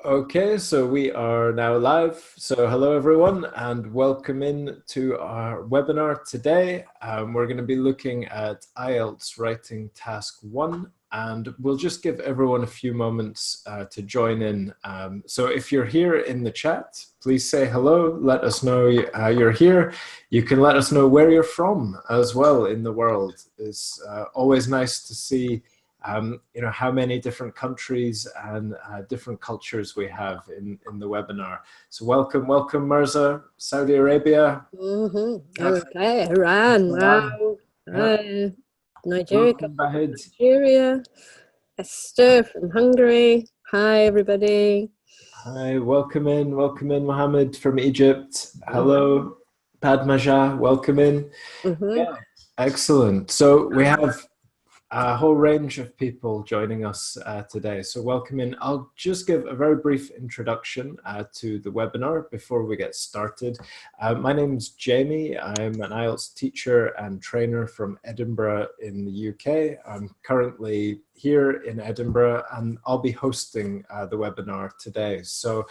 Okay, so we are now live. So hello everyone and welcome in to our webinar today. We're going to be looking at IELTS Writing Task 1 and we'll just give everyone a few moments to join in. So if you're here in the chat, please say hello, let us know you're here. You can let us know where you're from as well in the world. It's always nice to see how many different countries and different cultures we have in the webinar. So welcome Mirza, Saudi Arabia. Okay, Iran, wow. Nigeria, Welcome, Bahid. Nigeria, Esther from Hungary. Hi, everybody. Hi, welcome in, Mohammed from Egypt. Hello, Padmaja, welcome in. Yeah, excellent. So we have a whole range of people joining us today. So welcome in. I'll just give a very brief introduction to the webinar before we get started. My name's Jamie. I'm an IELTS teacher and trainer from Edinburgh in the UK. I'm currently here in Edinburgh and I'll be hosting the webinar today. So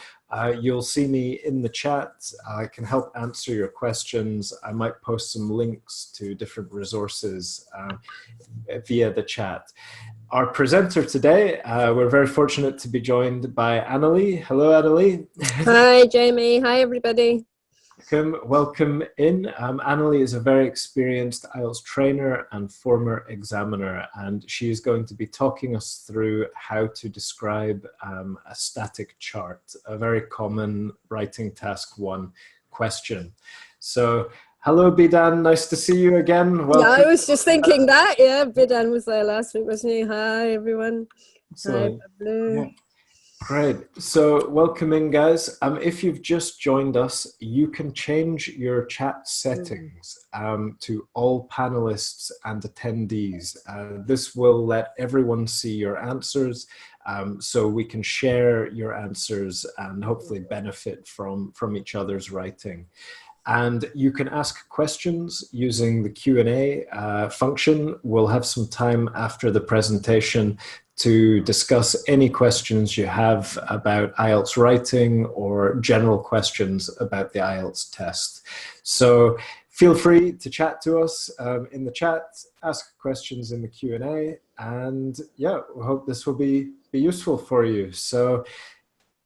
you'll see me in the chat. I can help answer your questions. I might post some links to different resources via the chat. Our presenter today, we're very fortunate to be joined by Annalie. Hello, Annalie. Hi, Jamie. Hi, everybody. Welcome in. Annalie is a very experienced IELTS trainer and former examiner, and she is going to be talking us through how to describe a static chart, a very common writing task 1 question. So, hello, Bidan. Nice to see you again. Welcome. Yeah, I was just thinking that. Yeah, Bidan was there last week, wasn't he? Hi, everyone. Excellent. Hi, Pablo. Yeah. Great. So welcome in, guys. If you've just joined us, you can change your chat settings to all panelists and attendees. This will let everyone see your answers, so we can share your answers and hopefully benefit from each other's writing. And you can ask questions using the Q&A function. We'll have some time after the presentation to discuss any questions you have about IELTS writing or general questions about the IELTS test. So feel free to chat to us in the chat, ask questions in the Q&A, and yeah, we hope this will be useful for you. So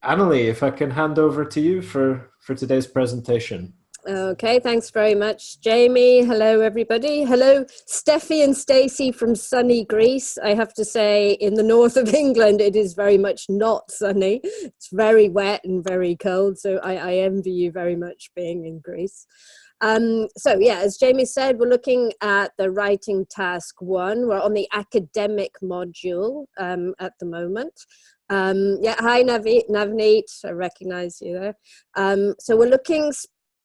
Annalie, if I can hand over to you for today's presentation. Okay, thanks very much, Jamie. Hello, everybody. Hello, Steffi and Stacey from sunny Greece. I have to say, in the north of England, it is very much not sunny. It's very wet and very cold, so I envy you very much being in Greece. So yeah, as Jamie said, we're looking at the writing task 1. We're on the academic module at the moment. Yeah, hi, Navneet. I recognize you there. So we're looking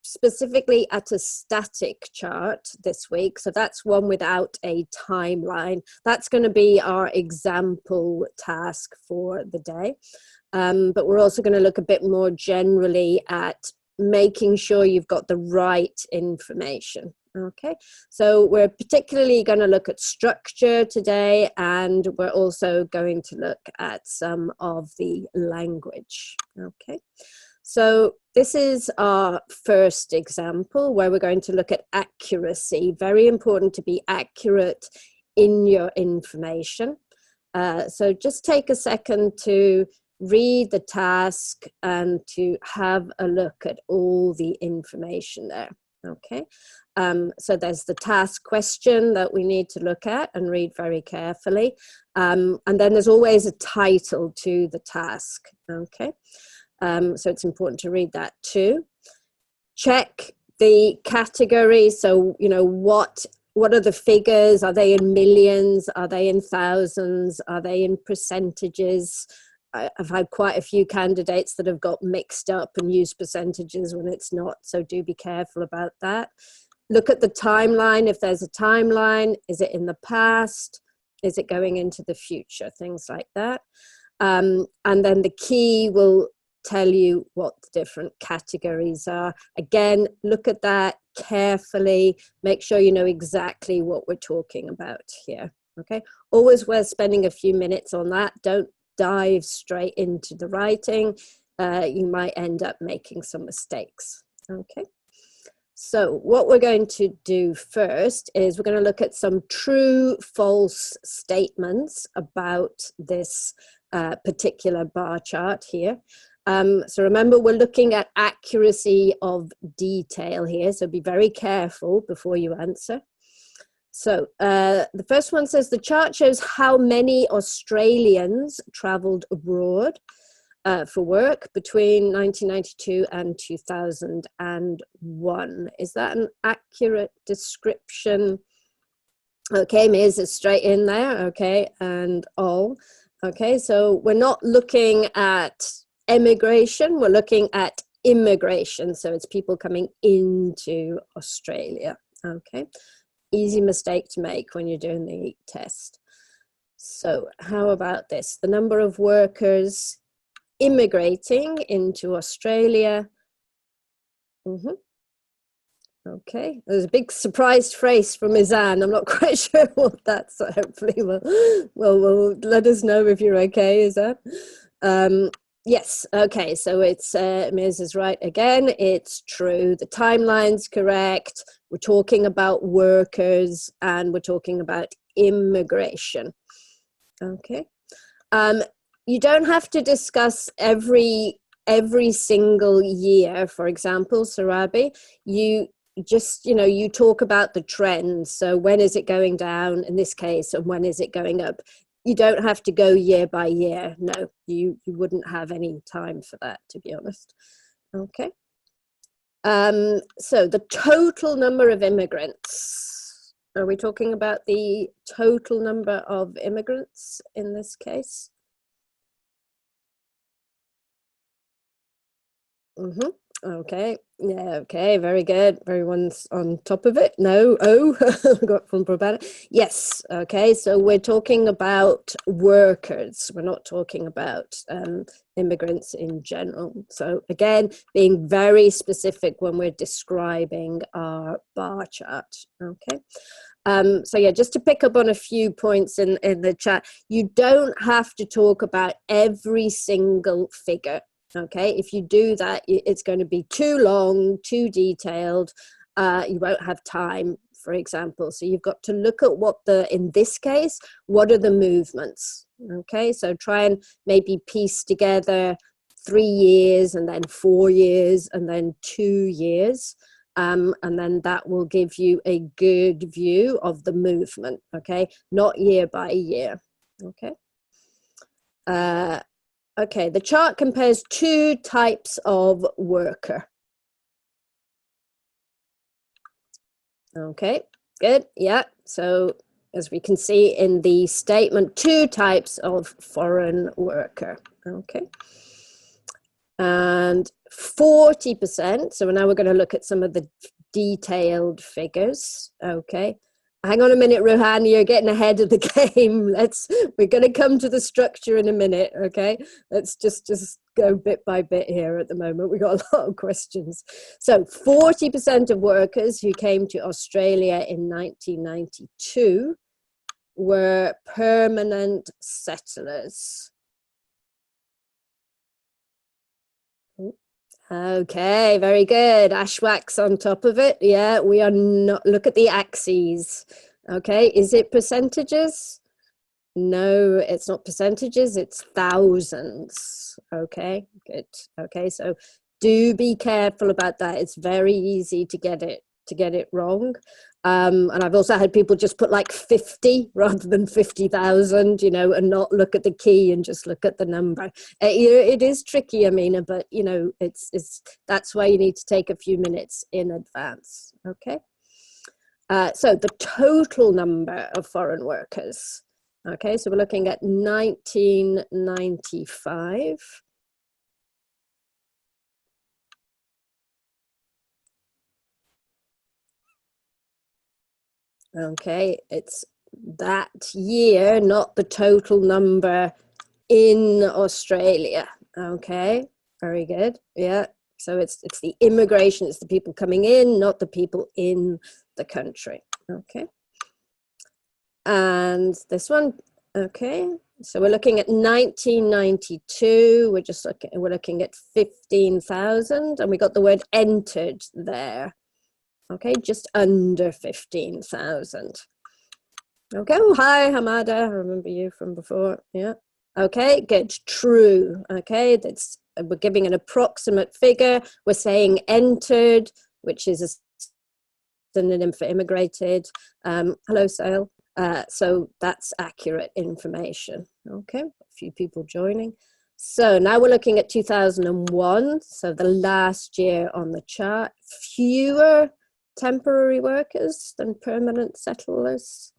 specifically at a static chart this week. So that's one without a timeline. That's going to be our example task for the day. But we're also going to look a bit more generally at making sure you've got the right information. Okay, so we're particularly going to look at structure today, and we're also going to look at some of the language. Okay. So this is our first example where we're going to look at accuracy. Very important to be accurate in your information. So just take a second to read the task and to have a look at all the information there. Okay, so there's the task question that we need to look at and read very carefully. And then there's always a title to the task. Okay. So it's important to read that too. Check the category. So, you know, what are the figures? Are they in millions? Are they in thousands? Are they in percentages? I've had quite a few candidates that have got mixed up and used percentages when it's not. So do be careful about that. Look at the timeline. If there's a timeline, is it in the past? Is it going into the future? Things like that. And then the key will tell you what the different categories are. Again, look at that carefully. Make sure you know exactly what we're talking about here. Okay, always worth spending a few minutes on that. Don't dive straight into the writing, you might end up making some mistakes. Okay. So what we're going to do first is we're going to look at some true false statements about this particular bar chart here. So remember, we're looking at accuracy of detail here, so be very careful before you answer. So the first one says the chart shows how many Australians travelled abroad for work between 1992 and 2001. Is that an accurate description? Okay, Ms. is straight in there, okay, and all. Okay, so we're not looking at emigration, we're looking at immigration, so it's people coming into Australia, okay. Easy mistake to make when you're doing the test. So how about this? The number of workers immigrating into Australia. Okay, there's a big surprised face from Izan. I'm not quite sure what that's, so hopefully will let us know if you're okay, Izan. Yes, okay, so it's Ms. is right again. It's true. The timeline's correct. We're talking about workers and we're talking about immigration. Okay. You don't have to discuss every single year, for example, Sarabi. You just, you talk about the trends. So when is it going down in this case, and when is it going up? You don't have to go year by year. No, you wouldn't have any time for that, to be honest. Okay. So the total number of immigrants. Are we talking about the total number of immigrants in this case? Okay, yeah, okay, very good. Everyone's on top of it. No, got from about it. Yes, okay, so we're talking about workers. We're not talking about immigrants in general. So again, being very specific when we're describing our bar chart, okay? So yeah, just to pick up on a few points in the chat, you don't have to talk about every single figure. Okay, if you do that, it's going to be too long, too detailed. You won't have time, for example. So you've got to look at in this case, what are the movements? Okay, so try and maybe piece together 3 years and then 4 years and then 2 years. And then that will give you a good view of the movement, okay? Not year by year, okay? Okay, the chart compares 2 types of worker. Okay, good, yeah. So as we can see in the statement, 2 types of foreign worker, okay. And 40%, so now we're going to look at some of the detailed figures, okay. Hang on a minute, Rohan, you're getting ahead of the game. We're going to come to the structure in a minute, okay? Let's just go bit by bit here at the moment. We've got a lot of questions. So 40% of workers who came to Australia in 1992 were permanent settlers. Okay, very good. Ashwak's on top of it. Yeah, we are not. Look at the axes. Okay, is it percentages? No, it's not percentages, it's thousands. Okay, good. Okay, so do be careful about that. It's very easy to get it wrong. And I've also had people just put like 50 rather than 50,000, and not look at the key and just look at the number. It is tricky, Amina, but that's why you need to take a few minutes in advance. Okay. So the total number of foreign workers. Okay, so we're looking at 1995. Okay, it's that year, not the total number in Australia. Okay, very good. Yeah, so it's the immigration, it's the people coming in, not the people in the country. Okay. And this one, okay, So we're looking at 1992. We're looking at 15,000, and we got the word entered there. Okay, just under 15,000. Okay, oh, hi, Hamada. I remember you from before. Yeah. Okay, good. True. Okay, we're giving an approximate figure. We're saying entered, which is a synonym for immigrated. Hello, Sale. So that's accurate information. Okay, a few people joining. So now we're looking at 2001. So the last year on the chart. Fewer temporary workers than permanent settlers.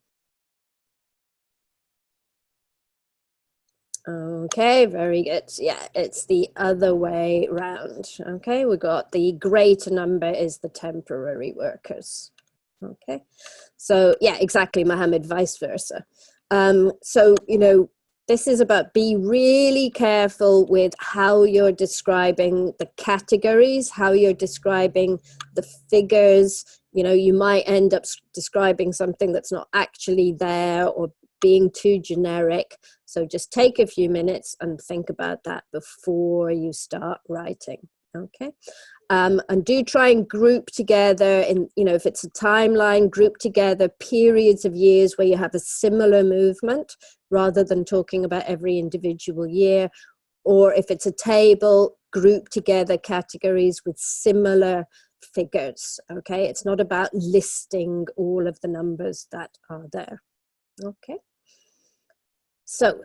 Okay, very good. Yeah, it's the other way round. Okay, we got the greater number is the temporary workers. Okay, so yeah, exactly, Mohammed, vice versa. So, you know, this is about be really careful with how you're describing the categories, how you're describing the figures. You know, you might end up describing something that's not actually there or being too generic. So just take a few minutes and think about that before you start writing. Okay. And do try and group together, in, you know, if it's a timeline, group together periods of years where you have a similar movement rather than talking about every individual year. Or if it's a table, group together categories with similar figures. Okay, it's not about listing all of the numbers that are there. Okay. So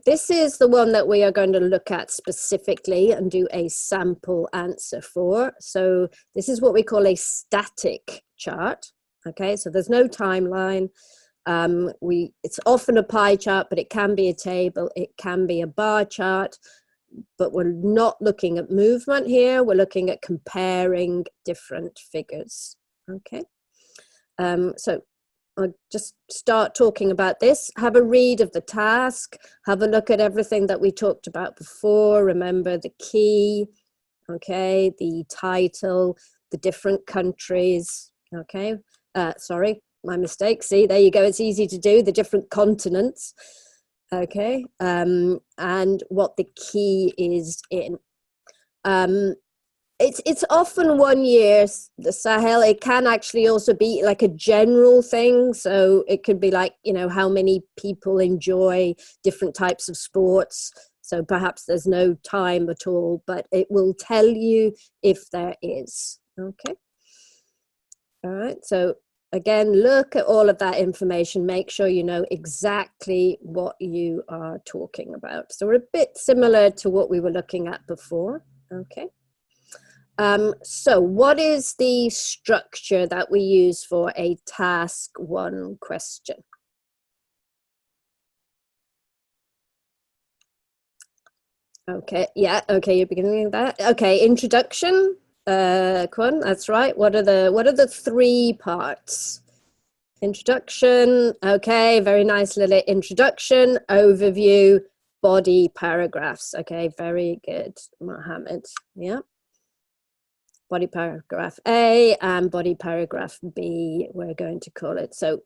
this is the one that we are going to look at specifically and do a sample answer for. So this is what we call a static chart. Okay, so there's no timeline. It's often a pie chart, but it can be a table, it can be a bar chart, but we're not looking at movement here. We're looking at comparing different figures. Okay, so I'll just start talking about this. Have a read of the task. Have a look at everything that we talked about before. Remember the key, okay, the title, the different countries, okay. Sorry, my mistake. See, there you go. It's easy to do, the different continents, okay, and what the key is in. It's often 1 year, the Sahel. It can actually also be like a general thing. So it could be like, you know, how many people enjoy different types of sports. So perhaps there's no time at all, but it will tell you if there is. Okay. All right. So again, look at all of that information. Make sure you know exactly what you are talking about. So we're a bit similar to what we were looking at before. Okay. So what is the structure that we use for a task 1 question? Okay, yeah, okay, you're beginning with that. Okay, introduction, Kwon, that's right. What are the 3 parts? Introduction, okay, very nice little introduction, overview, body paragraphs. Okay, very good, Mohammed, yeah. Body paragraph A and body paragraph B, we're going to call it. So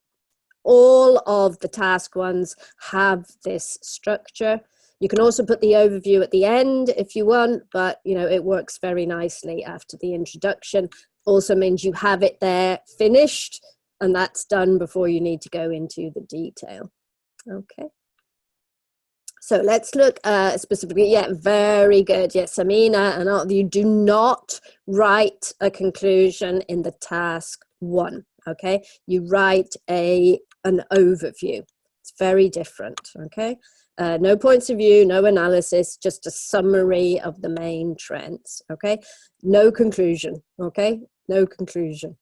all of the task ones have this structure. You can also put the overview at the end if you want, but you know, it works very nicely after the introduction. Also means you have it there finished, and that's done before you need to go into the detail. Okay. So let's look specifically, yeah, very good. Yes, Amina, and you do not write a conclusion in the task 1, okay? You write an overview. It's very different, okay? No points of view, no analysis, just a summary of the main trends, okay? No conclusion, okay? No conclusion.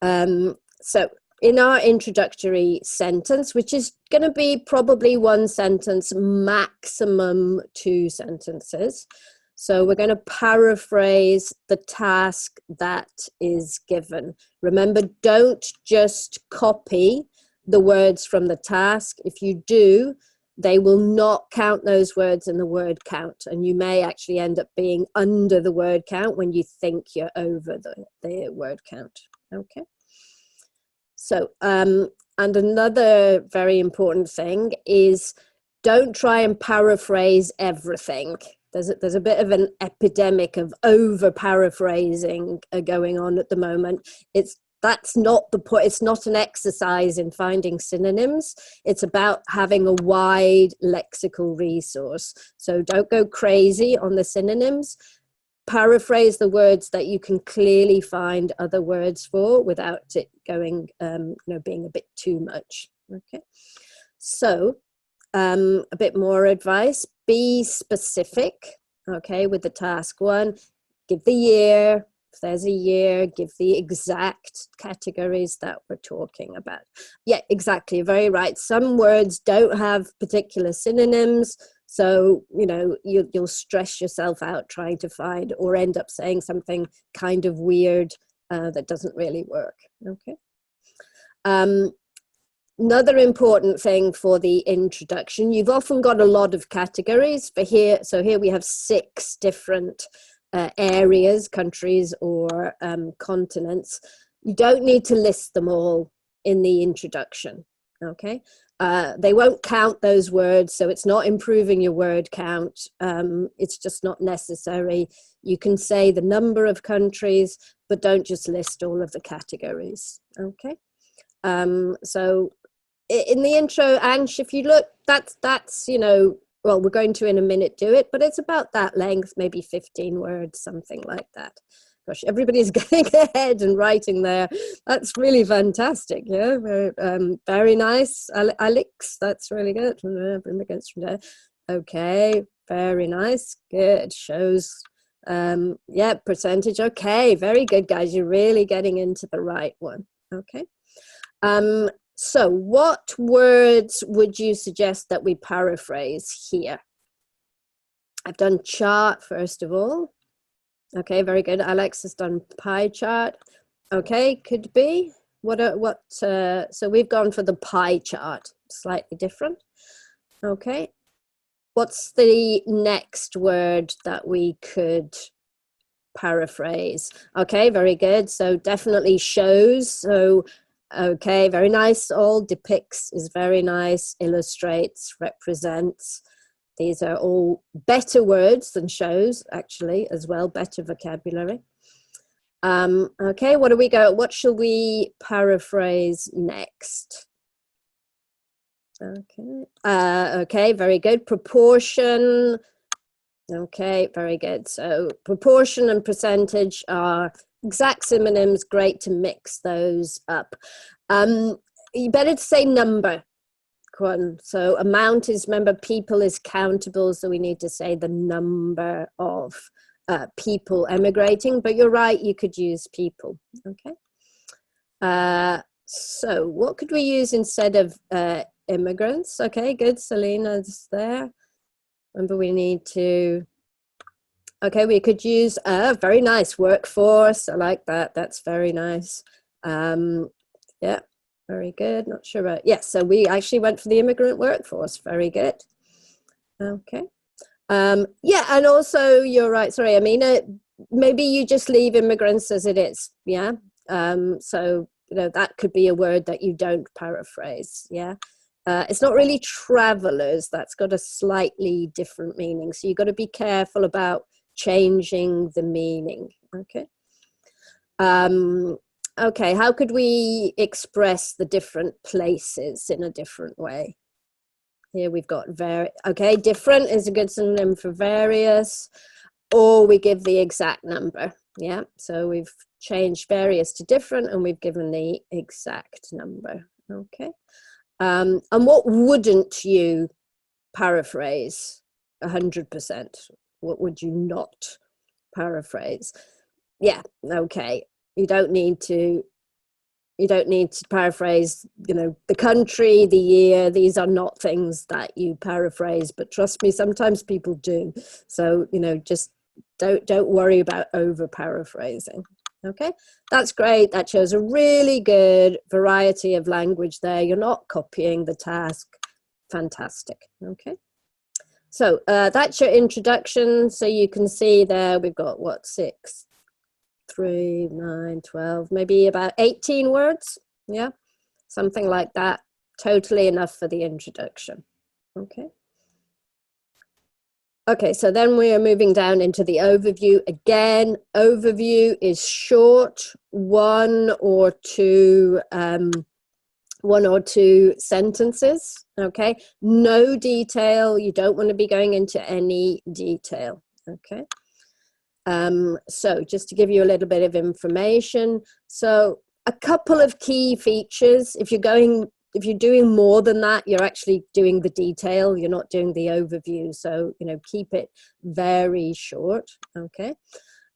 So in our introductory sentence, which is going to be probably 1 sentence, maximum 2 sentences. So we're going to paraphrase the task that is given. Remember, don't just copy the words from the task. If you do, they will not count those words in the word count, and you may actually end up being under the word count when you think you're over the word count. Okay. So, and another very important thing is don't try and paraphrase everything. There's a bit of an epidemic of over paraphrasing going on at the moment. That's not the point. It's not an exercise in finding synonyms. It's about having a wide lexical resource. So don't go crazy on the synonyms. Paraphrase the words that you can clearly find other words for without it going, being a bit too much. Okay. So a bit more advice, be specific, okay, with the task 1. Give the year. If there's a year, give the exact categories that we're talking about. Yeah, exactly, very right. Some words don't have particular synonyms, so, you'll stress yourself out trying to find, or end up saying something kind of weird that doesn't really work, okay? Another important thing for the introduction, you've often got a lot of categories for here. So here we have 6 different areas, countries, or continents. You don't need to list them all in the introduction, okay? They won't count those words, so it's not improving your word count. It's just not necessary. You can say the number of countries, but don't just list all of the categories, okay? So in the intro, Ansh, if you look, that's well, we're going to in a minute do it, but it's about that length, maybe 15 words, something like that. Gosh, everybody's getting ahead and writing there. That's really fantastic. Yeah, very nice. Alex, that's really good. Okay, very nice. Good. Shows, yeah, percentage. Okay, very good, guys. You're really getting into the right one. Okay. So what words would you suggest that we paraphrase here? I've done chart first of all. Okay, very good. Alex has done pie chart. Okay, could be. So we've gone for the pie chart, slightly different. Okay. What's the next word that we could paraphrase? Okay, very good. So definitely shows. So okay, very nice. All depicts is very nice. Illustrates, represents. These are all better words than shows, actually, as well. Better vocabulary. Okay, what shall we paraphrase next? Okay. Okay, very good. Proportion. Okay, very good. So proportion and percentage are exact synonyms. Great to mix those up. You better to say number. So amount is, remember, people is countable, so we need to say the number of people emigrating, but you're right, you could use people. Okay. So what could we use instead of immigrants? Okay, good. Selena's there. Remember, we need to, okay, we could use very nice, workforce. I like that. That's very nice. Yeah, very good. Not sure about, yes, so we actually went for the immigrant workforce. Very good. Okay. Yeah, and also you're right. Sorry, Amina, maybe you just leave immigrants as it is. Yeah. So, that could be a word that you don't paraphrase. Yeah. It's not really travelers. That's got a slightly different meaning. So you've got to be careful about changing the meaning. Okay. Okay, how could we express the different places in a different way? Here we've got okay, different is a good synonym for various, or we give the exact number. Yeah, so we've changed various to different and we've given the exact number. Okay. And what wouldn't you paraphrase 100%? What would you not paraphrase? Yeah, okay. You don't need to paraphrase, the country, the year. These are not things that you paraphrase, but trust me, sometimes people do. So, just don't worry about over paraphrasing. Okay, that's great. That shows a really good variety of language there. You're not copying the task. Fantastic. Okay. So that's your introduction. So you can see there we've got 6, 3, 9, 12, maybe about 18 words. Yeah, something like that. Totally enough for the introduction. Okay. Okay, so then we are moving down into the overview. Again, overview is short, one or two sentences. Okay, no detail. You don't want to be going into any detail. Okay. So just to give you a little bit of information. So a couple of key features. If you're doing more than that, you're actually doing the detail. You're not doing the overview. So, keep it very short. Okay.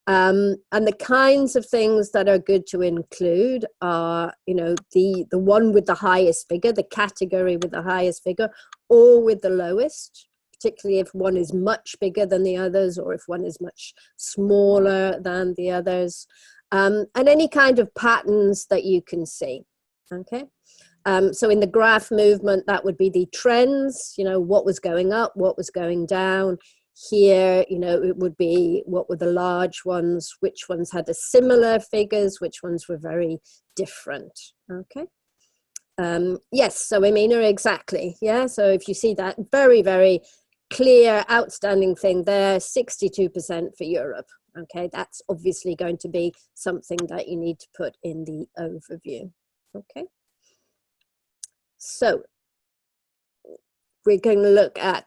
And the kinds of things that are good to include are, the one with the highest figure, the category with the highest figure, or with the lowest, particularly if one is much bigger than the others, or if one is much smaller than the others, and any kind of patterns that you can see. Okay. So in the graph movement, that would be the trends, what was going up, what was going down. Here, it would be what were the large ones, which ones had a similar figures, which ones were very different. Okay. Yes, so Amina, exactly. Yeah, so if you see that very, very clear, outstanding thing there, 62% for Europe. Okay, that's obviously going to be something that you need to put in the overview. Okay. So we're going to look at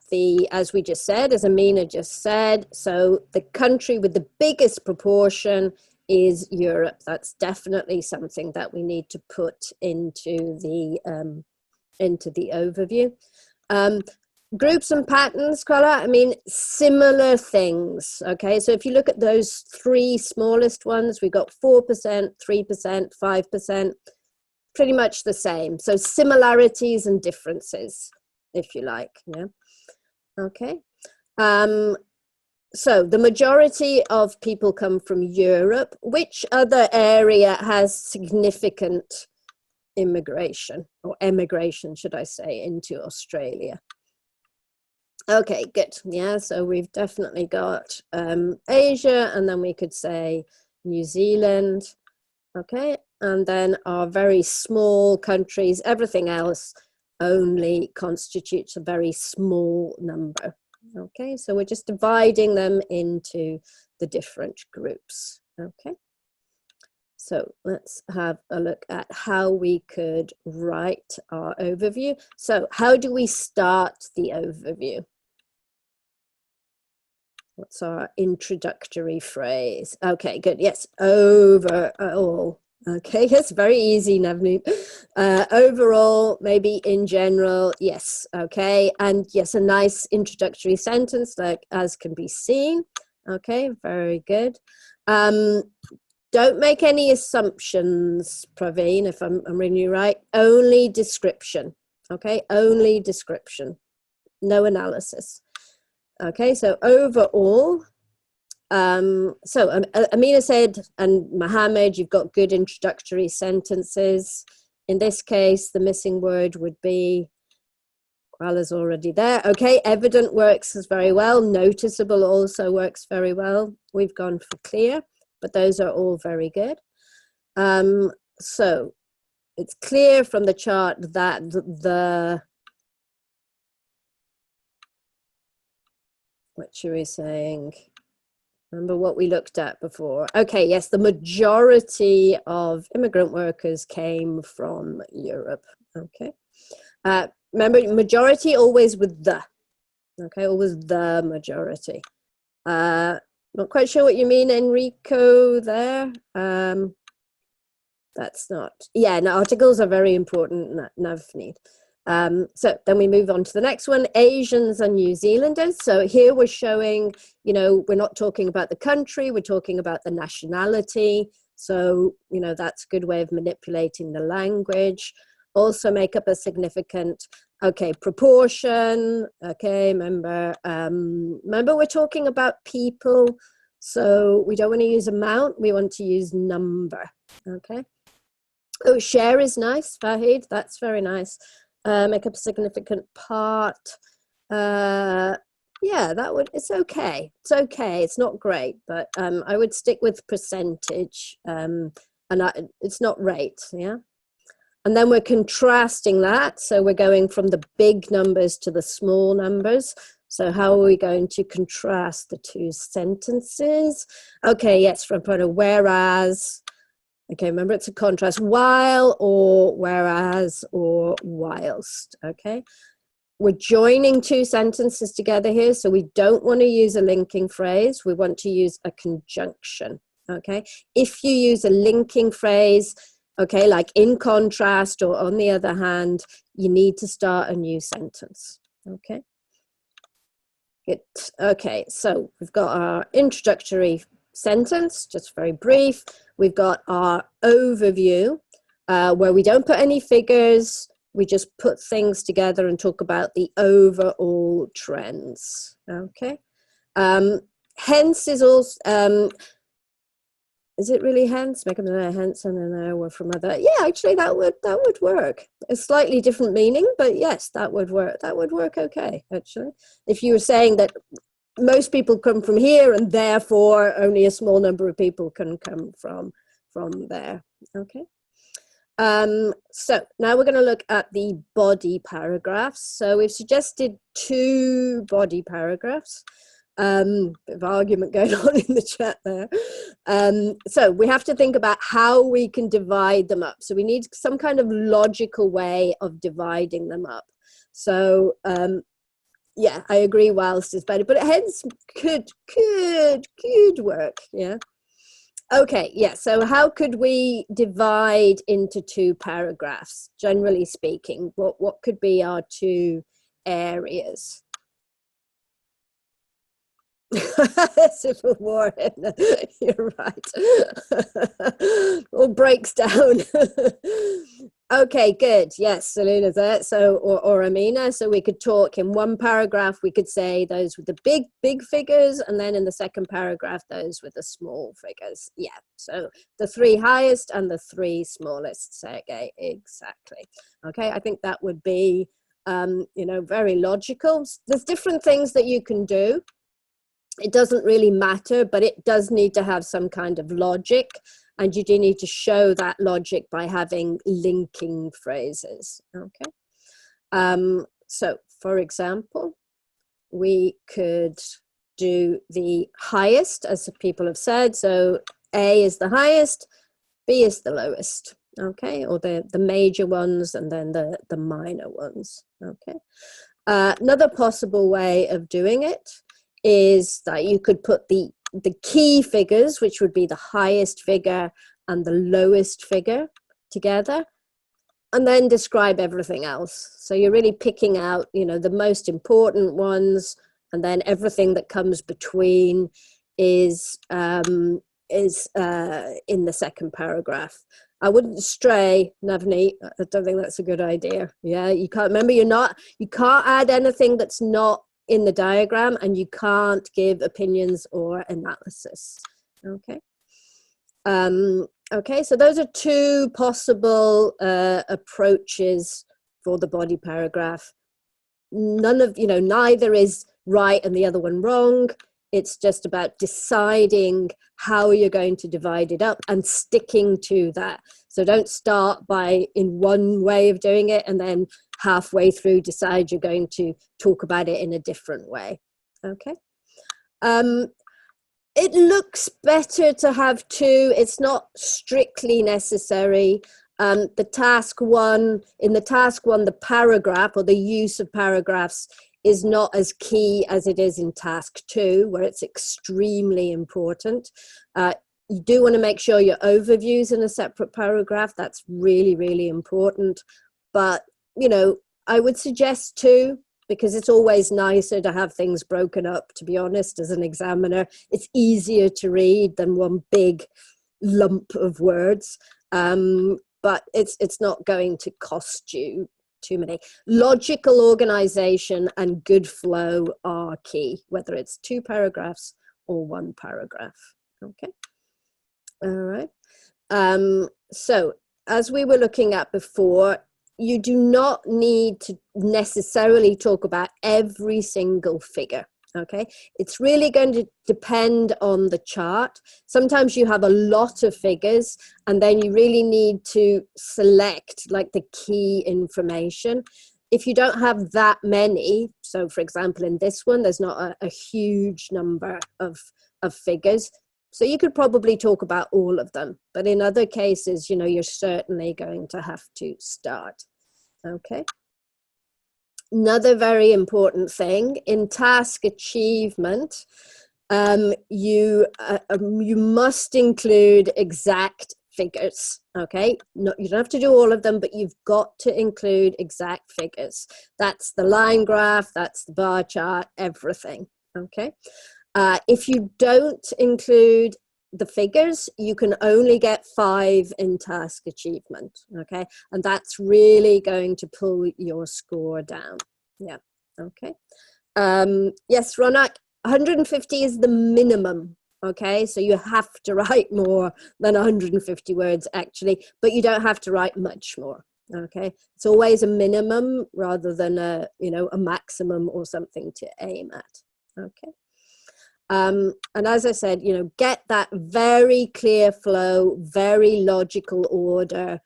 as we just said, as Amina just said, so the country with the biggest proportion is Europe. That's definitely something that we need to put into the overview. Groups and patterns, Carla, similar things. Okay, so if you look at those three smallest ones, we've got 4%, 3%, 5%. Pretty much the same. So similarities and differences, if you like. Yeah. Okay. So the majority of people come from Europe. Which other area has significant immigration, or emigration, should I say, into Australia? Okay, good. Yeah, so we've definitely got Asia, and then we could say New Zealand. Okay, and then our very small countries, everything else only constitutes a very small number. Okay, so we're just dividing them into the different groups. Okay, so let's have a look at how we could write our overview. So how do we start the overview? What's our introductory phrase? Okay, good. Yes, overall. Okay, yes, very easy, Navneet. Overall, maybe in general, yes. Okay, and yes, a nice introductory sentence, like as can be seen. Okay, very good. Don't make any assumptions, Praveen, if I'm reading you right. Only description. Okay, only description. No analysis. Okay, so overall, so Amina said, and Mohammed, you've got good introductory sentences. In this case, the missing word would be, Kuala's already there. Okay, evident works very well. Noticeable also works very well. We've gone for clear, but those are all very good. So it's clear from the chart that what should we saying? Remember what we looked at before. Okay, yes, the majority of immigrant workers came from Europe. Okay. Remember, majority always with the. Okay, always the majority. Not quite sure what you mean, Enrico, there. That's not, yeah, no, articles are very important, Navneet. So then we move on to the next one, Asians and New Zealanders. So here we're showing, we're not talking about the country, we're talking about the nationality. So, that's a good way of manipulating the language. Also make up a significant, okay, proportion. Okay, remember we're talking about people. So we don't want to use amount, we want to use number. Okay. Oh, share is nice, Fahid, that's very nice. Make up a significant part. Yeah, it's okay. It's okay, it's not great, but I would stick with percentage, and it's not rate, yeah? And then we're contrasting that, so we're going from the big numbers to the small numbers. So how are we going to contrast the two sentences? Okay, yes, from point of whereas. Okay, remember it's a contrast. While or whereas or whilst. Okay. We're joining two sentences together here, so we don't want to use a linking phrase. We want to use a conjunction, okay? If you use a linking phrase, okay, like in contrast or on the other hand, you need to start a new sentence, okay? Good. Okay, so we've got our introductory sentence, just very brief. We've got our overview, where we don't put any figures. We just put things together and talk about the overall trends. Okay. Hence is also, is it really hence? Make a hence and an hour from other. Yeah, actually that would work. A slightly different meaning, but yes, that would work. That would work okay, actually. If you were saying that most people come from here and therefore only a small number of people can come from there. Okay. So now we're going to look at the body paragraphs. So we've suggested 2 body paragraphs. Bit of argument going on in the chat there. So we have to think about how we can divide them up. So we need some kind of logical way of dividing them up. So yeah, I agree whilst is better, but hence could work, yeah. Okay, yeah, so how could we divide into 2 paragraphs, generally speaking? What could be our 2 areas? Civil War, you're right. All breaks down. Okay, good. Yes, Saloon there. So, or Amina. So we could talk in one paragraph. We could say those with the big figures, and then in the second paragraph, those with the small figures. Yeah. So the 3 highest and the 3 smallest. Sergey, exactly. Okay, I think that would be, you know, very logical. There's different things that you can do. It doesn't really matter, but it does need to have some kind of logic, and you do need to show that logic by having linking phrases, okay? So, for example, we could do the highest, as people have said, so A is the highest, B is the lowest, okay? Or the major ones and then the minor ones, okay? Another possible way of doing it is that you could put the key figures, which would be the highest figure and the lowest figure together, and then describe everything else. So you're really picking out, you know, the most important ones, and then everything that comes between is in the second paragraph. I wouldn't stray, Navneet. I don't think that's a good idea. Yeah, you can't, remember, you can't add anything that's not in the diagram, and you can't give opinions or analysis. Okay. Okay, so those are 2 possible approaches for the body paragraph. None of, you know, neither is right and the other one wrong. It's just about deciding how you're going to divide it up and sticking to that. So don't start by in one way of doing it and then halfway through decide you're going to talk about it in a different way. Okay. It looks better to have 2. It's not strictly necessary. The task 1, the paragraph or the use of paragraphs is not as key as it is in task 2, where it's extremely important. You do want to make sure your overview's in a separate paragraph. That's really, really important. But, you know, I would suggest 2, because it's always nicer to have things broken up, to be honest, as an examiner. It's easier to read than one big lump of words. But it's not going to cost you too many. Logical organization and good flow are key, whether it's 2 paragraphs or 1 paragraph. Okay. All right. So as we were looking at before, you do not need to necessarily talk about every single figure. Okay, it's really going to depend on the chart. Sometimes you have a lot of figures and then you really need to select like the key information. If you don't have that many, So for example, in this one, there's not a huge number of figures. So you could probably talk about all of them, but in other cases, you know, you're certainly going to have to start. Okay. Another very important thing in task achievement, you must include exact figures. Okay, no, you don't have to do all of them, but you've got to include exact figures. That's the line graph, that's the bar chart, everything. Okay. If you don't include the figures, you can only get 5 in task achievement, okay? And that's really going to pull your score down. Yeah, okay. Yes, Ronak, 150 is the minimum, okay? So you have to write more than 150 words, actually, but you don't have to write much more, okay? It's always a minimum rather than a, you know, a maximum or something to aim at, okay? And as I said, you know, get that very clear flow, very logical order.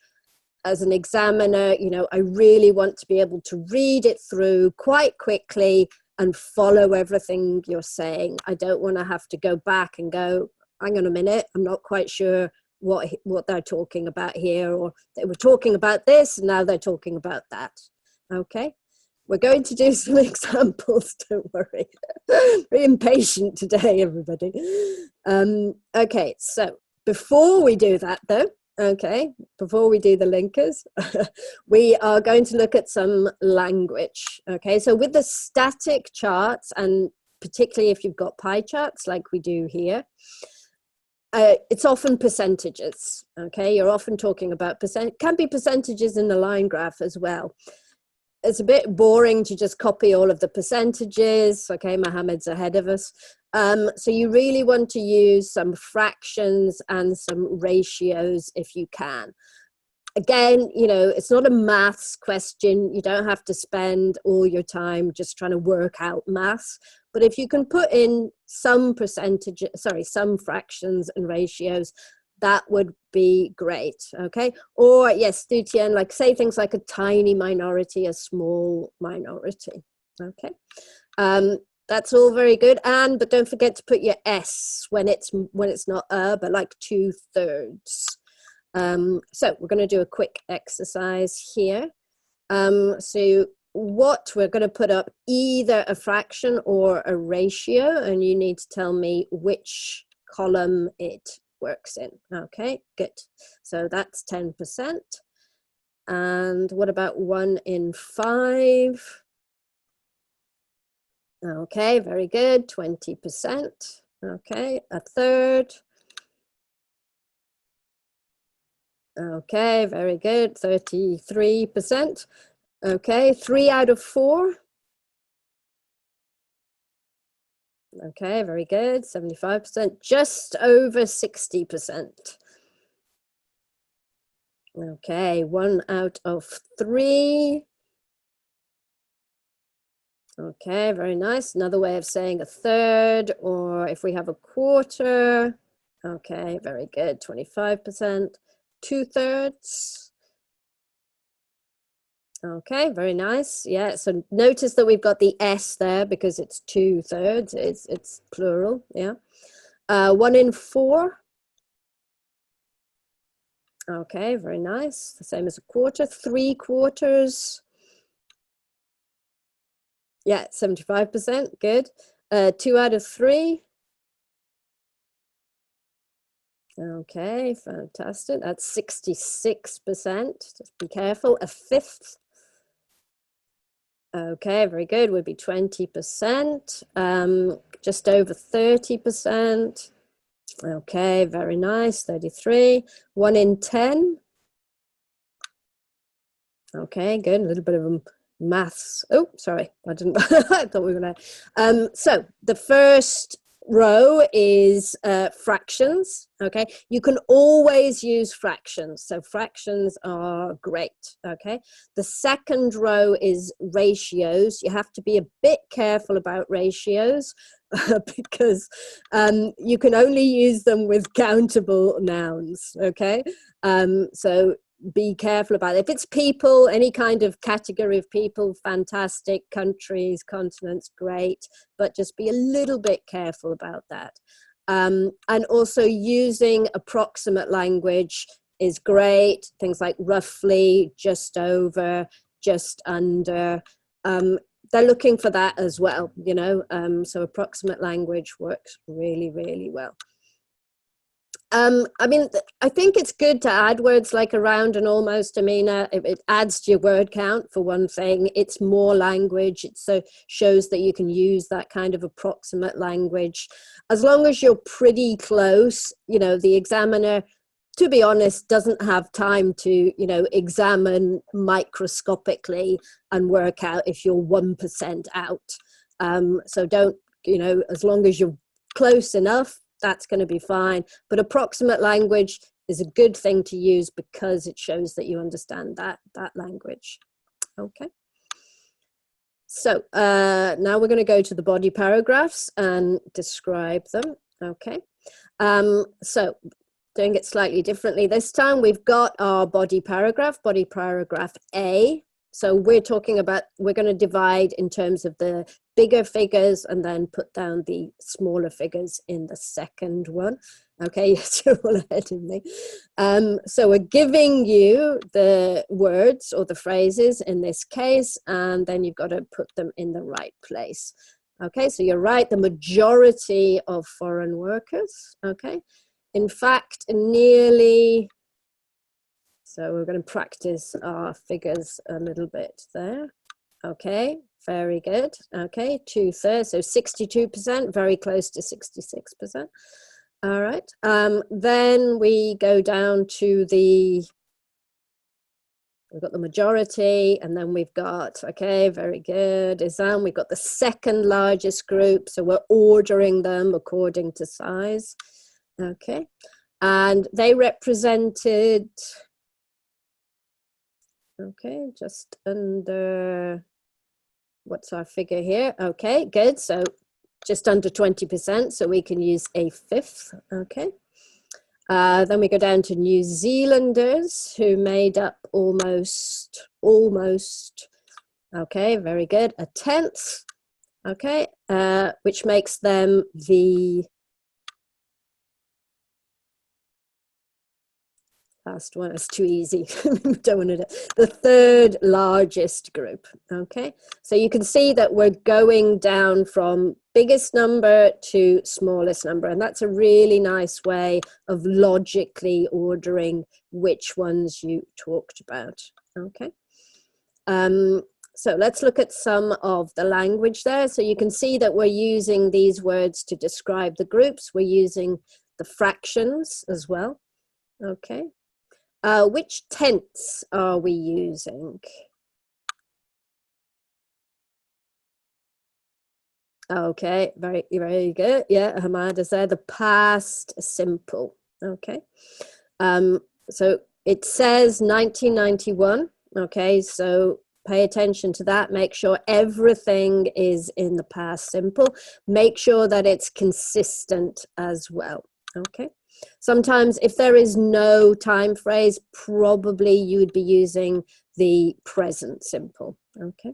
As an examiner, you know, I really want to be able to read it through quite quickly and follow everything you're saying. I don't want to have to go back and go, hang on a minute, I'm not quite sure what they're talking about here, or they were talking about this, and now they're talking about that. Okay. We're going to do some examples, don't worry. Very impatient today, everybody. Okay, so before we do that though, okay, before we do the linkers, we are going to look at some language. Okay, so with the static charts, and particularly if you've got pie charts like we do here, it's often percentages. Okay, you're often talking about can be percentages in the line graph as well. It's a bit boring to just copy all of the percentages. Okay, Mohammed's ahead of us. So you really want to use some fractions and some ratios if you can. Again, you know, it's not a maths question. You don't have to spend all your time just trying to work out maths. But if you can put in some some fractions and ratios, that would be great, okay? Or yes, Dutian, like say things like a tiny minority, a small minority, okay? That's all very good, but don't forget to put your S when it's not but like 2/3. So we're going to do a quick exercise here. So what we're going to put up either a fraction or a ratio, and you need to tell me which column it works in. Okay, good. So that's 10%. And what about 1 in 5? Okay, very good. 20%. Okay, a third. Okay, very good. 33%. Okay, 3 out of 4. Okay, very good. 75%, just over 60%. Okay, 1 out of 3. Okay, very nice. Another way of saying a third, or if we have a quarter. Okay, very good. 25%. 2/3. Okay, very nice. Yeah, so notice that we've got the S there because it's 2/3. It's plural, yeah. 1 in 4. Okay, very nice. The same as a quarter. 3/4. Yeah, 75%, good. 2 out of 3. Okay, fantastic. That's 66%. Just be careful. A fifth. Okay, very good. Would be 20%. Just over 30%. Okay, very nice. 33. 1 in 10. Okay, good. A little bit of maths. Oh, sorry, I didn't. I thought we were gonna. So the first row is fractions. Okay, you can always use fractions, so fractions are great. Okay, the second row is ratios. You have to be a bit careful about ratios because you can only use them with countable nouns. Okay, so be careful about it. If it's people, any kind of category of people, fantastic. Countries, continents, great, but just be a little bit careful about that. And also using approximate language is great. Things like roughly, just over, just under. They're looking for that as well, you know, so approximate language works really, really well. I mean, I think it's good to add words like around and almost, Amina. It adds to your word count, for one thing. It's more language. It so shows that you can use that kind of approximate language. As long as you're pretty close, you know, the examiner, to be honest, doesn't have time to, you know, examine microscopically and work out if you're 1% out. So don't, you know, as long as you're close enough, that's going to be fine. But approximate language is a good thing to use because it shows that you understand that language. Okay. So now we're going to go to the body paragraphs and describe them. Okay. So doing it slightly differently this time, we've got our body paragraph A. So we're talking about, we're going to divide in terms of the bigger figures and then put down the smaller figures in the second one. Okay, yes, you're all ahead of me. So we're giving you the words or the phrases in this case, and then you've got to put them in the right place. Okay, so you're right, the majority of foreign workers, okay? In fact, nearly, so we're going to practice our figures a little bit there. Okay, very good. Okay, 2/3, so 62%, very close to 66%. All right, then we go down to we've got the majority, and then we've got, okay, very good, Izam, we've got the second largest group, so we're ordering them according to size. Okay, and they represented, okay, just under, what's our figure here? Okay, good, so just under 20%, so we can use a fifth, okay. Then we go down to New Zealanders, who made up almost, okay, very good, a tenth, okay, which makes them the last one. It's too easy. Don't want to do the third largest group. Okay, so you can see that we're going down from biggest number to smallest number, and that's a really nice way of logically ordering which ones you talked about. Okay, so let's look at some of the language there. So you can see that we're using these words to describe the groups. We're using the fractions as well. Okay. Which tense are we using? Okay, very, very good. Yeah, Hamad is there. The past simple. Okay. So it says 1991. Okay, so pay attention to that. Make sure everything is in the past simple. Make sure that it's consistent as well. Okay. Sometimes if there is no time phrase, probably you would be using the present simple. Okay.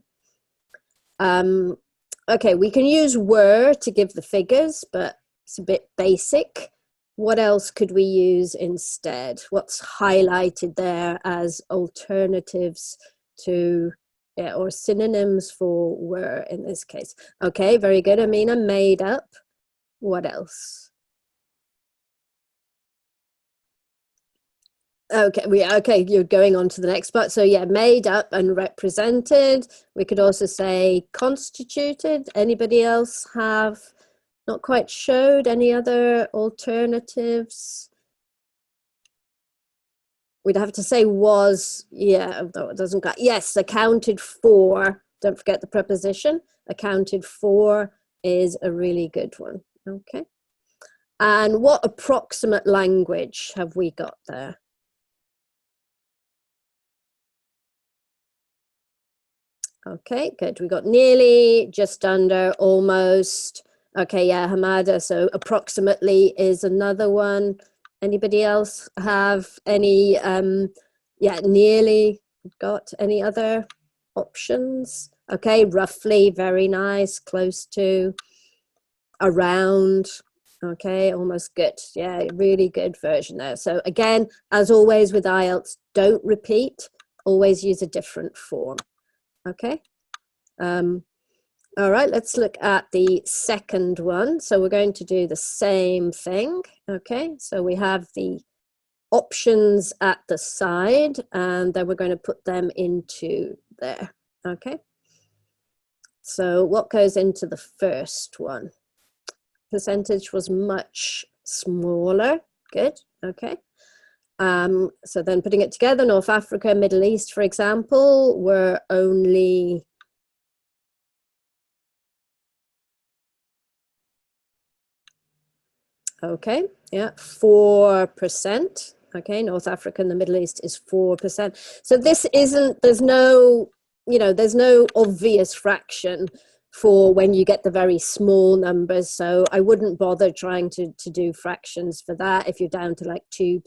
Okay, we can use were to give the figures, but it's a bit basic. What else could we use instead? What's highlighted there as alternatives to, yeah, or synonyms for were in this case? Okay, very good, Amina. Made up. What else? Okay, you're going on to the next part. So yeah, made up and represented. We could also say constituted. Anybody else have not quite showed any other alternatives? We'd have to say was, yeah, though it doesn't got, yes, accounted for. Don't forget the preposition. Accounted for is a really good one. Okay. And what approximate language have we got there? Okay, good. We got nearly, just under, almost. Okay, yeah, Hamada. So approximately is another one. Anybody else have any Yeah, nearly. Got any other options? Okay, roughly, very nice, close to, around. Okay, almost good. Yeah, really good version there. So again, as always with IELTS, don't repeat, always use a different form. Okay. All right, let's look at the second one. So we're going to do the same thing. Okay, so we have the options at the side, and then we're going to put them into there. Okay. So what goes into the first one? Percentage was much smaller. Good. Okay. So then putting it together, North Africa, Middle East, for example, were only okay, yeah, 4%. Okay, North Africa and the Middle East is 4%. So this isn't, there's no, there's no obvious fraction for when you get the very small numbers. So I wouldn't bother trying to do fractions for that. If you're down to like 2%,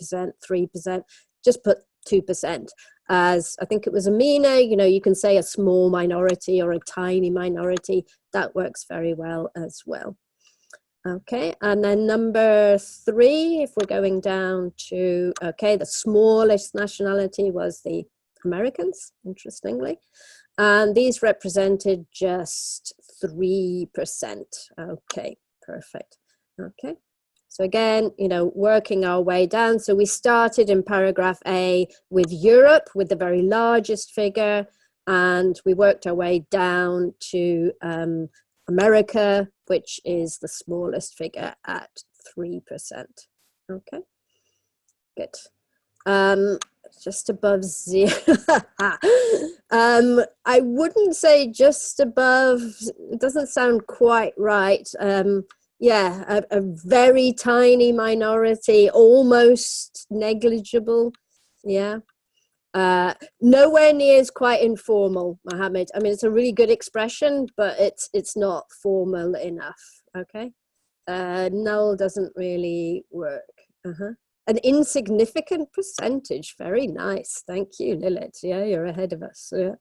3%, just put 2%. As I think it was Amina, you can say a small minority or a tiny minority. That works very well as well. Okay, and then number 3, if we're going down to, okay, the smallest nationality was the Americans, interestingly. And these represented just 3%. Okay, perfect. Okay, so again, working our way down. So we started in paragraph A with Europe, with the very largest figure, and we worked our way down to America, which is the smallest figure at 3%. Okay, good. Just above 0. I wouldn't say just above, it doesn't sound quite right. Yeah, a very tiny minority, almost negligible. Yeah. Nowhere near is quite informal, Mohammed. I mean, it's a really good expression, but it's not formal enough. Okay, null doesn't really work. An insignificant percentage. Very nice. Thank you, Lilith. Yeah, you're ahead of us. Yeah.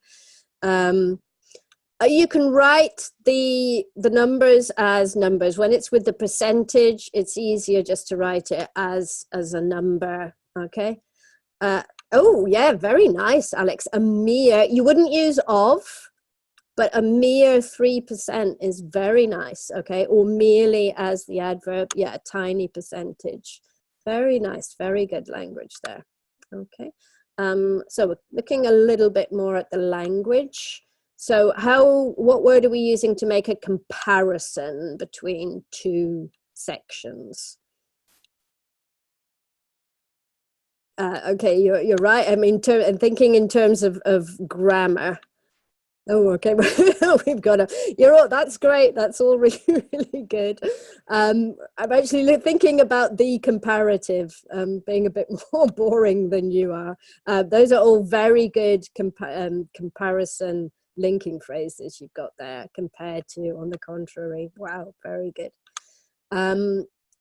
You can write the numbers as numbers. When it's with the percentage, it's easier just to write it as a number. Okay. Oh, yeah, very nice, Alex. A mere, you wouldn't use of, but a mere 3% is very nice, okay? Or merely as the adverb, yeah, a tiny percentage. Very nice, very good language there, okay? So we're looking a little bit more at the language. So what word are we using to make a comparison between two sections? Okay, you're right. I mean, thinking in terms of grammar. Oh, okay. We've got you're all, that's great. That's all really, really good. I'm actually thinking about the comparative, being a bit more boring than you are. Those are all very good comparison linking phrases you've got there compared to on the contrary. Wow, very good.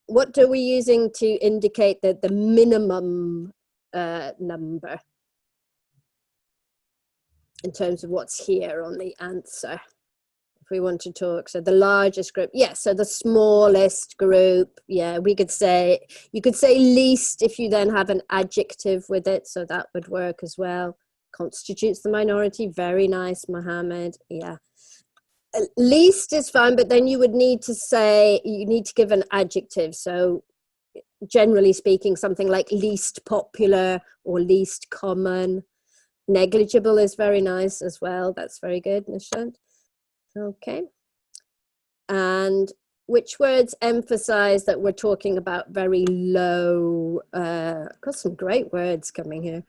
What are we using to indicate that the minimum number in terms of what's here on the answer, if we want to talk? So the largest group, yes, so the smallest group, yeah, you could say least if you then have an adjective with it, so that would work as well. Constitutes the minority. Very nice, Mohammed. Yeah, least is fine, but then you would need to give an adjective. So generally speaking, something like least popular or least common. Negligible is very nice as well. That's very good, Nishant. Okay. And which words emphasize that we're talking about very low? Got some great words coming here.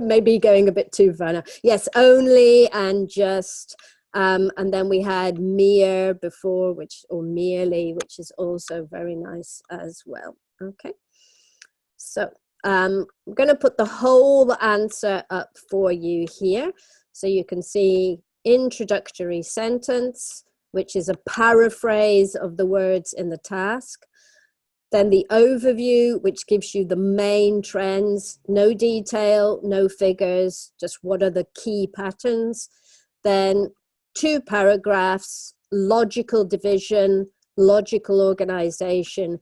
Maybe going a bit too far now. Yes, only and just. And then we had mere before, or merely, which is also very nice as well. Okay, so I'm going to put the whole answer up for you here, so you can see introductory sentence, which is a paraphrase of the words in the task. Then the overview, which gives you the main trends, no detail, no figures, just what are the key patterns. Then 2 paragraphs, logical division, logical organization,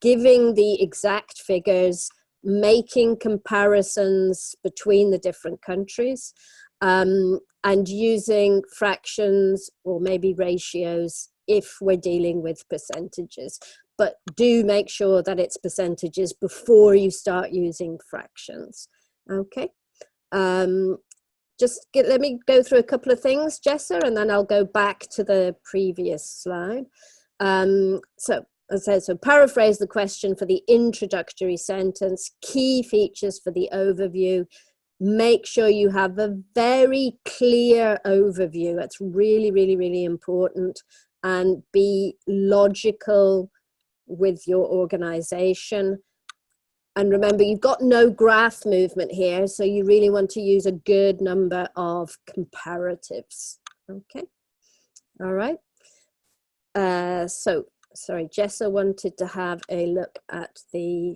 giving the exact figures, making comparisons between the different countries, and using fractions or maybe ratios if we're dealing with percentages. But do make sure that it's percentages before you start using fractions. Okay. Let me go through a couple of things, Jessa, and then I'll go back to the previous slide. So paraphrase the question for the introductory sentence, key features for the overview. Make sure you have a very clear overview. That's really, really, really important. And be logical with your organization. And remember, you've got no graph movement here, so you really want to use a good number of comparatives. Okay, all right. Sorry, Jessa wanted to have a look at the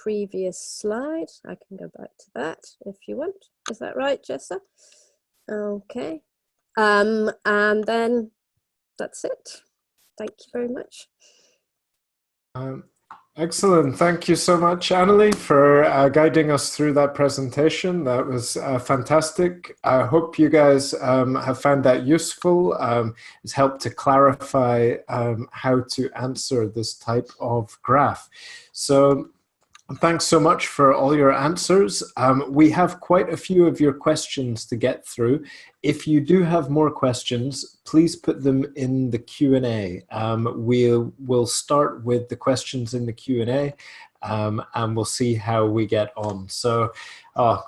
previous slide. I can go back to that if you want. Is that right, Jessa? Okay. And then that's it. Thank you very much. Excellent. Thank you so much, Annalie, for guiding us through that presentation. That was fantastic. I hope you guys have found that useful. It's helped to clarify how to answer this type of graph. So thanks so much for all your answers. We have quite a few of your questions to get through. If you do have more questions, please put them in the Q&A. We'll start with the questions in the Q&A and we'll see how we get on. So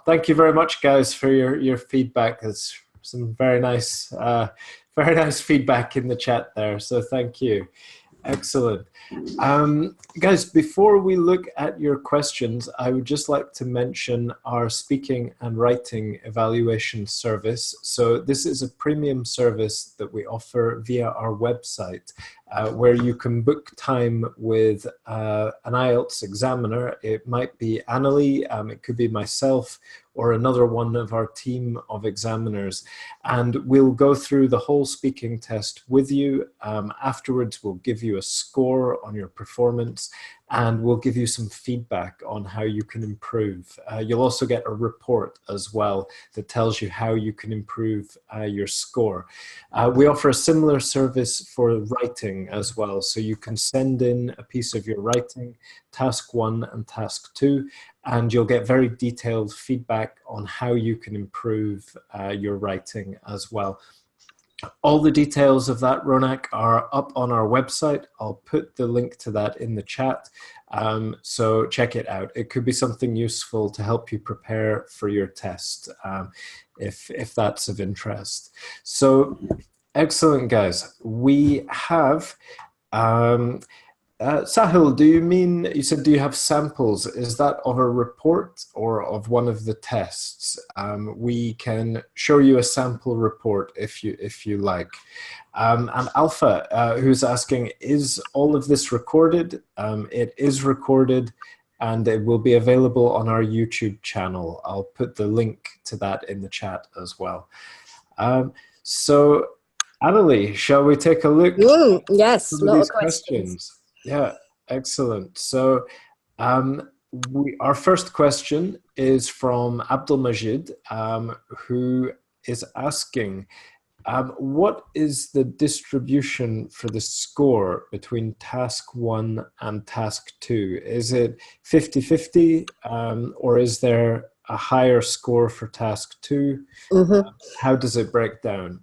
thank you very much, guys, for your feedback. There's some very nice feedback in the chat there. So thank you. Excellent. Guys, before we look at your questions, I would just like to mention our speaking and writing evaluation service. So this is a premium service that we offer via our website, where you can book time with an IELTS examiner. It might be Annalie, it could be myself, or another one of our team of examiners. And we'll go through the whole speaking test with you. Afterwards, we'll give you a score on your performance, and we'll give you some feedback on how you can improve. You'll also get a report as well that tells you how you can improve your score. We offer a similar service for writing as well. So you can send in a piece of your writing, task 1 and task 2, and you'll get very detailed feedback on how you can improve your writing as well. All the details of that, Ronak, are up on our website. I'll put the link to that in the chat, so check it out. It could be something useful to help you prepare for your test, if that's of interest. So excellent, guys. We have Sahil, you said, do you have samples? Is that of a report or of one of the tests? We can show you a sample report if you like. And Alpha, who's asking, is all of this recorded? It is recorded, and it will be available on our YouTube channel. I'll put the link to that in the chat as well. So, Annalie, shall we take a look? Yes, at some of these questions? Yeah, excellent. So our first question is from Abdul Majid, who is asking, what is the distribution for the score between task 1 and task 2? Is it 50-50, or is there a higher score for task 2? How does it break down?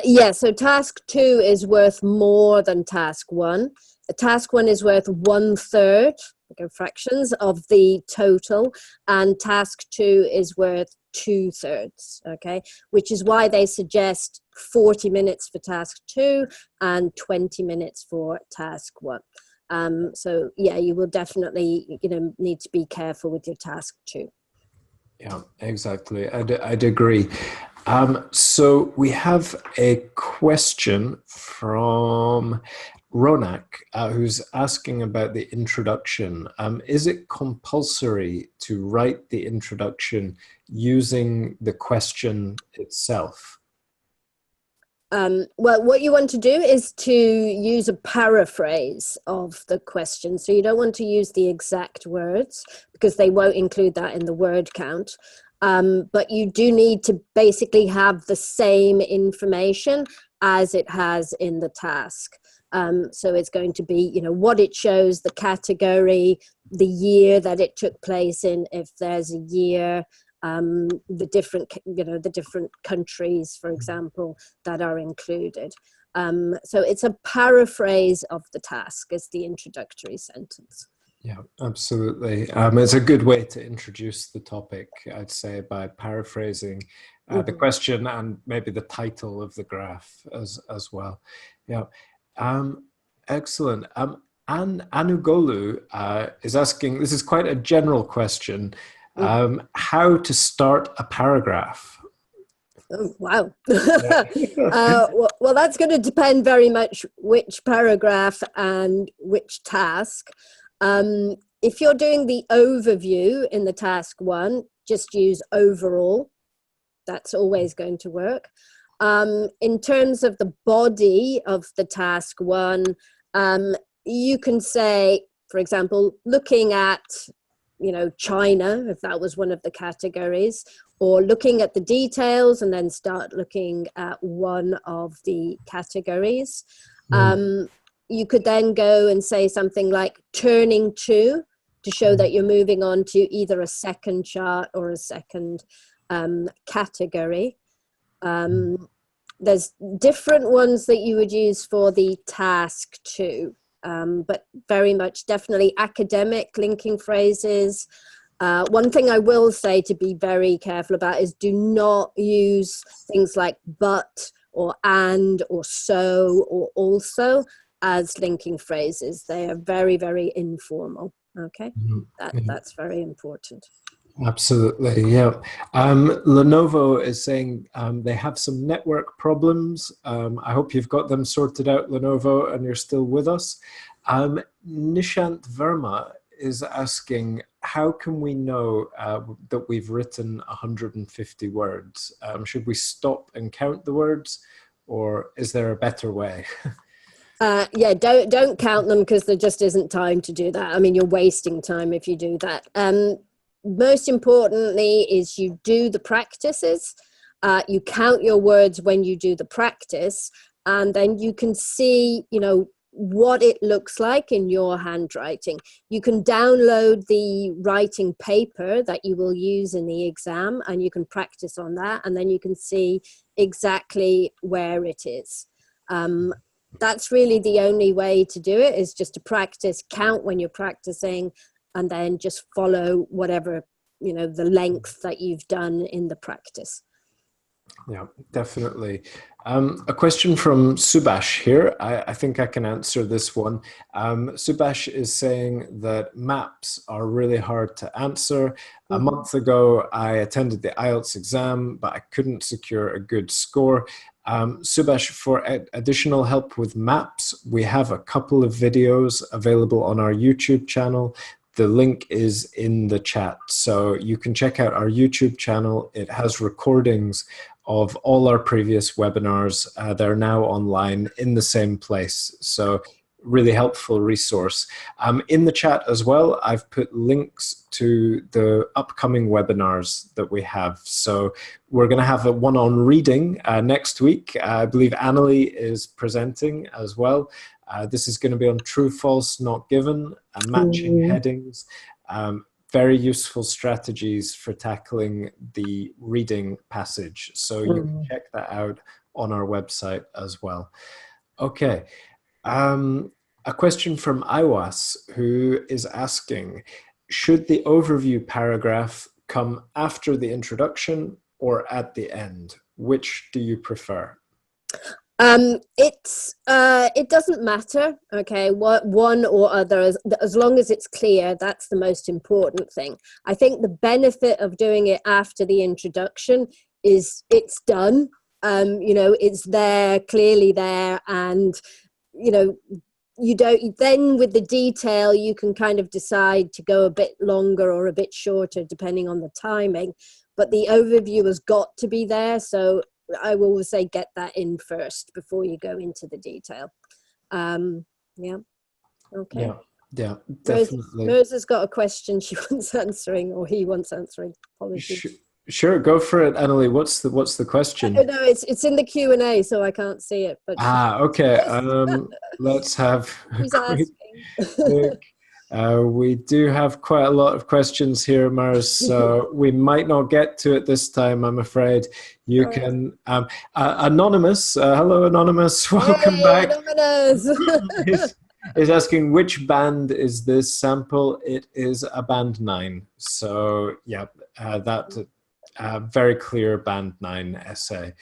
Yeah, so task 2 is worth more than task 1. Task 1 is worth 1/3, fractions, of the total, and task 2 is worth 2/3, okay? Which is why they suggest 40 minutes for task 2 and 20 minutes for task 1. So yeah, you will definitely, need to be careful with your task 2. Yeah, exactly. I'd agree. So we have a question from Ronak, who's asking about the introduction. Is it compulsory to write the introduction using the question itself? Well, what you want to do is to use a paraphrase of the question. So you don't want to use the exact words because they won't include that in the word count. But you do need to basically have the same information as it has in the task. So it's going to be, what it shows, the category, the year that it took place in, if there's a year, the different countries, for example, that are included. So it's a paraphrase of the task as the introductory sentence. Yeah, absolutely. It's a good way to introduce the topic, I'd say, by paraphrasing the question and maybe the title of the graph as well. Yeah, excellent. Anugolu is asking, this is quite a general question, how to start a paragraph. Oh, wow. Well, that's going to depend very much which paragraph and which task. If you're doing the overview in the task 1, just use overall. That's always going to work. In terms of the body of the task 1, you can say, for example, looking at, China, if that was one of the categories, or looking at the details and then start looking at one of the categories. You could then go and say something like turning to show that you're moving on to either a second chart or a second category. There's different ones that you would use for the task 2. But very much definitely academic linking phrases. One thing I will say to be very careful about is do not use things like but or and or so or also as linking phrases. They are very, very informal. Okay, that's very important. Absolutely, yeah. Lenovo is saying they have some network problems. I hope you've got them sorted out, Lenovo, and you're still with us. Nishant Verma is asking, how can we know that we've written 150 words? Should we stop and count the words, or is there a better way? Yeah, don't count them because there just isn't time to do that. I mean, you're wasting time if you do that. Most importantly is you do the practices, you count your words when you do the practice, and then you can see, what it looks like in your handwriting. You can download the writing paper that you will use in the exam, and you can practice on that, and then you can see exactly where it is. That's really the only way to do it, is just to practice, count when you're practicing, and then just follow whatever, the length that you've done in the practice. Yeah, definitely. A question from Subash here. I think I can answer this one. Subash is saying that maps are really hard to answer. A month ago, I attended the IELTS exam, but I couldn't secure a good score. Subash, for additional help with maps, we have a couple of videos available on our YouTube channel. The link is in the chat, so you can check out our YouTube channel. It has recordings of all our previous webinars. They're now online in the same place, so really helpful resource. In the chat as well, I've put links to the upcoming webinars that we have. So we're going to have a one on reading next week. I believe Annalie is presenting as well. This is going to be on true, false, not given, matching headings. Very useful strategies for tackling the reading passage. So you can check that out on our website as well. Okay. A question from Iwas, who is asking, should the overview paragraph come after the introduction or at the end? Which do you prefer? It doesn't matter, okay, what one or other, as long as it's clear. That's the most important thing. I think the benefit of doing it after the introduction is it's done. It's there, clearly there, and you don't, then with the detail, you can kind of decide to go a bit longer or a bit shorter, depending on the timing. But the overview has got to be there. So I will always say, get that in first before you go into the detail. Yeah. Okay. Yeah. Yeah, definitely. Rose has got a question she wants answering, or he wants answering. Apologies. Sure, go for it, Annalie. What's the question? Oh, no, it's in the Q&A, so I can't see it. But Okay. Let's have a she's quick asking. look. We do have quite a lot of questions here, Mars, so we might not get to it this time, I'm afraid. You can, Anonymous, hello Anonymous, welcome back. Anonymous. is asking, which band is this sample? It is a band 9. So yeah, that very clear band 9 essay.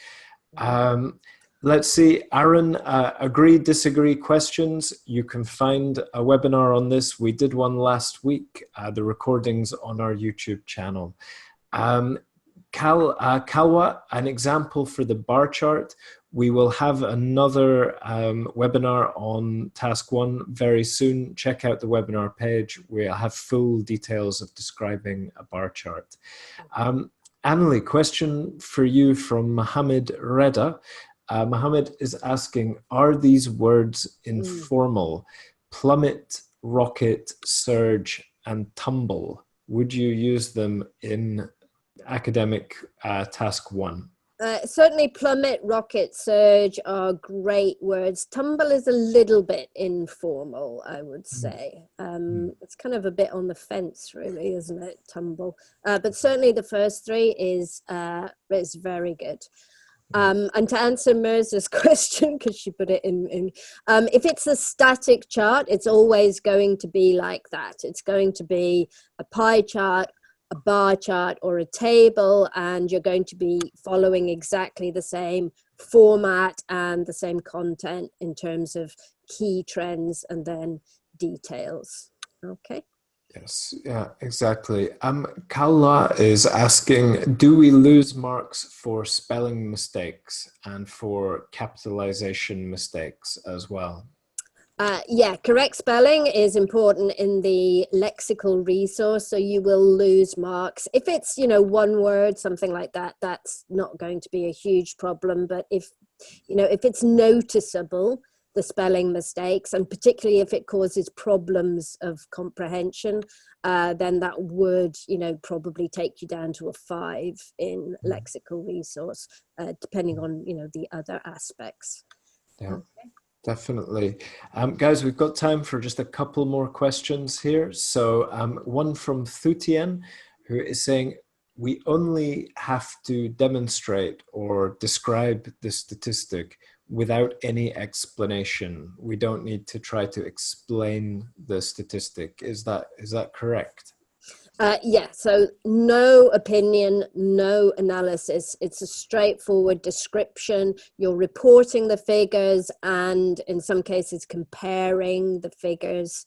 Let's see, Aaron, agree, disagree questions. You can find a webinar on this. We did one last week, the recordings on our YouTube channel. Kalwa, an example for the bar chart. We will have another webinar on task 1 very soon. Check out the webinar page. We'll have full details of describing a bar chart. Annalie, question for you from Mohammed Reda. Mohammed is asking, are these words informal? Plummet, rocket, surge, and tumble. Would you use them in academic task 1? Certainly plummet, rocket, surge are great words. Tumble is a little bit informal, I would say. It's kind of a bit on the fence, really, isn't it? Tumble. But certainly the first 3 is very good. And to answer Mirza's question, because she put it in if it's a static chart, it's always going to be like that. It's going to be a pie chart, a bar chart, or a table, and you're going to be following exactly the same format and the same content in terms of key trends and then details. Okay. Yes, yeah, exactly. Kaula is asking, do we lose marks for spelling mistakes and for capitalization mistakes as well? Yeah, correct spelling is important in the lexical resource, so you will lose marks. If it's, one word, something like that, that's not going to be a huge problem. But if it's noticeable, the spelling mistakes, and particularly if it causes problems of comprehension, then that would, probably take you down to a 5 in lexical resource, depending on, the other aspects. Yeah. Okay. Definitely. Guys, we've got time for just a couple more questions here. So one from Thutien, who is saying, we only have to demonstrate or describe the statistic without any explanation. We don't need to try to explain the statistic. Is that correct? Yeah, so no opinion, no analysis. It's a straightforward description. You're reporting the figures and in some cases comparing the figures.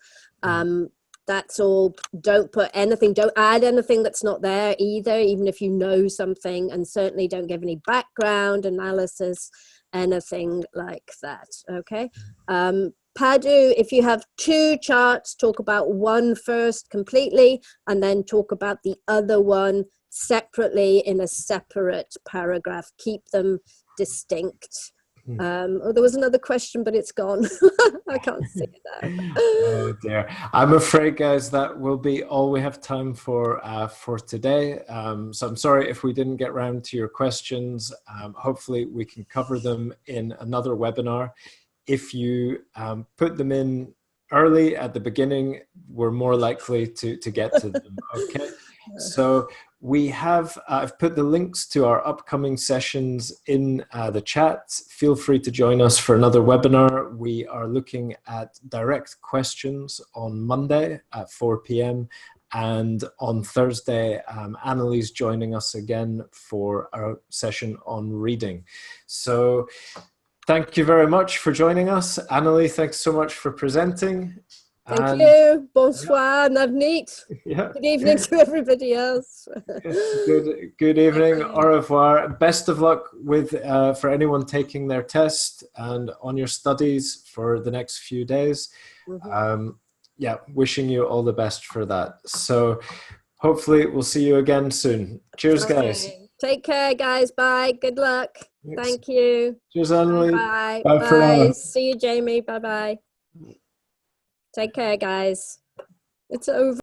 That's all. Don't put anything, don't add anything that's not there either, even if you know something, and certainly don't give any background analysis, anything like that. Okay. Padu, if you have 2 charts, talk about one first completely and then talk about the other one separately in a separate paragraph. Keep them distinct. There was another question, but it's gone. I can't see it now. Oh dear. I'm afraid, guys, that will be all we have time for today. So I'm sorry if we didn't get round to your questions. Hopefully we can cover them in another webinar. If you put them in early at the beginning, we're more likely to get to them. Okay. So we have, I've put the links to our upcoming sessions in the chat. Feel free to join us for another webinar. We are looking at direct questions on Monday at 4 p.m. And on Thursday, Annalie's joining us again for our session on reading. So thank you very much for joining us. Annalie, thanks so much for presenting. Thank And you. Bonsoir, Navneet. yeah, Good evening to everybody else. good evening. Okay. Au revoir. Best of luck with for anyone taking their test and on your studies for the next few days. Yeah, wishing you all the best for that. So hopefully we'll see you again soon. Cheers, guys. Okay. Take care, guys. Bye. Good luck. Thanks. Thank you. Cheers, Emily. Bye. Bye for Bye. now. See you, Jamie. Bye bye. Take care, guys. It's over.